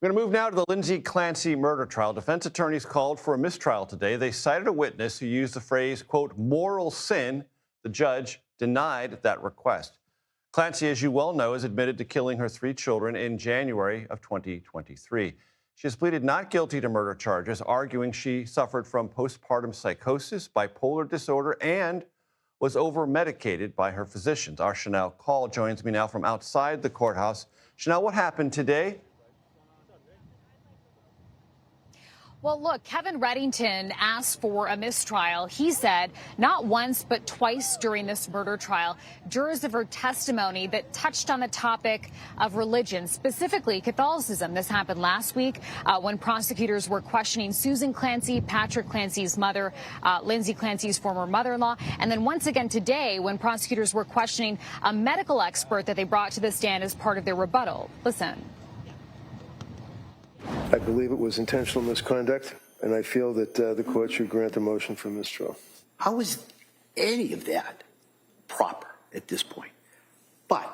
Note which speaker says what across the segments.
Speaker 1: We're going to move now to the Lindsay Clancy murder trial. Defense attorneys called for a mistrial today. They cited a witness who used the phrase, quote, moral sin. The judge denied that request. Clancy, as you well know, has admitted to killing her 3 children in January of 2023. She has pleaded not guilty to murder charges, arguing she suffered from postpartum psychosis, bipolar disorder, and was over-medicated by her physicians. Our Shanelle Kaul joins me now from outside the courthouse. Shanelle, what happened today?
Speaker 2: Well, look, Kevin Reddington asked for a mistrial. He said not once but twice during this murder trial, jurors have heard testimony that touched on the topic of religion, specifically Catholicism. This happened last week when prosecutors were questioning Susan Clancy, Patrick Clancy's mother, Lindsay Clancy's former mother-in-law, and then once again today when prosecutors were questioning a medical expert that they brought to the stand as part of their rebuttal. Listen.
Speaker 3: I believe it was intentional misconduct, and I feel that the court should grant a motion for mistrial.
Speaker 4: How is any of that proper at this point? But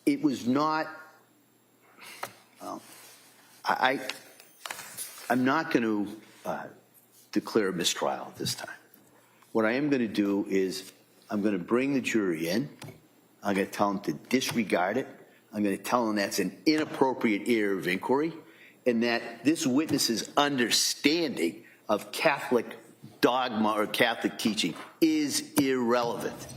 Speaker 4: it was not. Well, I'm not going to declare a mistrial at this time. What I am going to do is I'm going to bring the jury in. I'm going to tell them to disregard it. I'm going to tell them that's an inappropriate area of inquiry, and that this witness's understanding of Catholic dogma or Catholic teaching is irrelevant.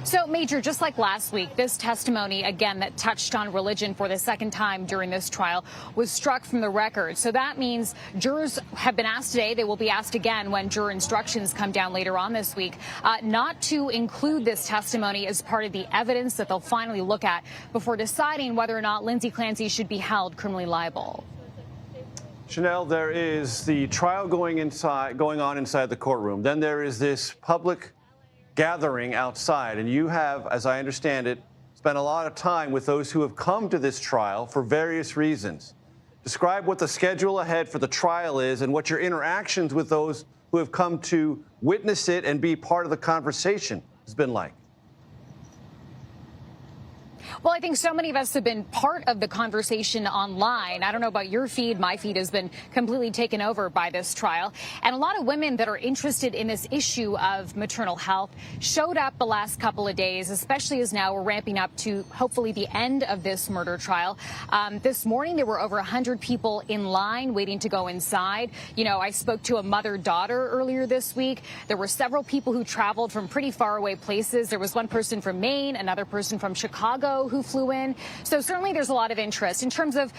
Speaker 2: So, Major, just like last week, this testimony, again, that touched on religion for the second time during this trial was struck from the record. So that means jurors have been asked today, they will be asked again when juror instructions come down later on this week, not to include this testimony as part of the evidence that they'll finally look at before deciding whether or not Lindsay Clancy should be held criminally liable.
Speaker 1: Shanelle, there is the trial going on inside the courtroom. Then there is this public gathering outside, and you have, as I understand it, spent a lot of time with those who have come to this trial for various reasons. Describe what the schedule ahead for the trial is and what your interactions with those who have come to witness it and be part of the conversation has been like.
Speaker 2: Well, I think so many of us have been part of the conversation online. I don't know about your feed. My feed has been completely taken over by this trial. And a lot of women that are interested in this issue of maternal health showed up the last couple of days, especially as now we're ramping up to hopefully the end of this murder trial. This morning, there were over 100 people in line waiting to go inside. You know, I spoke to a mother-daughter earlier this week. There were several people who traveled from pretty far away places. There was one person from Maine, another person from Chicago who flew in. So certainly there's a lot of interest. In terms of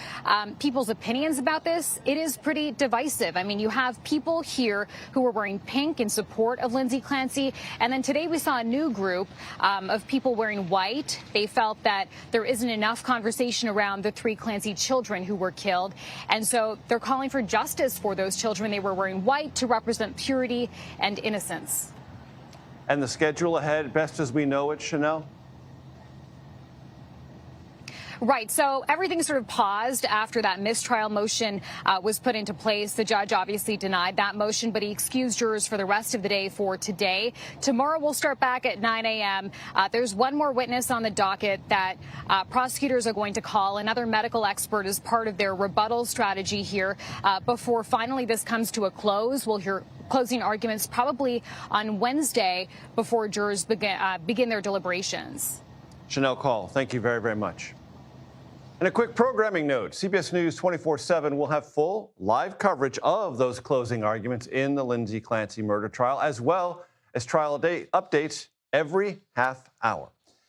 Speaker 2: people's opinions about this, it is pretty divisive. I mean, you have people here who are wearing pink in support of Lindsay Clancy. And then today we saw a new group of people wearing white. They felt that there isn't enough conversation around the 3 Clancy children who were killed. And so they're calling for justice for those children. They were wearing white to represent purity and innocence.
Speaker 1: And the schedule ahead, best as we know it, Shanelle?
Speaker 2: Right. So everything sort of paused after that mistrial motion was put into place. The judge obviously denied that motion, but he excused jurors for the rest of the day for today. Tomorrow we'll start back at 9 a.m. There's one more witness on the docket that prosecutors are going to call, another medical expert as part of their rebuttal strategy here. Before finally this comes to a close, we'll hear closing arguments probably on Wednesday before jurors begin their deliberations.
Speaker 1: Shanelle Kaul, thank you very, very much. And a quick programming note, CBS News 24/7 will have full live coverage of those closing arguments in the Lindsay Clancy murder trial, as well as trial updates every half hour.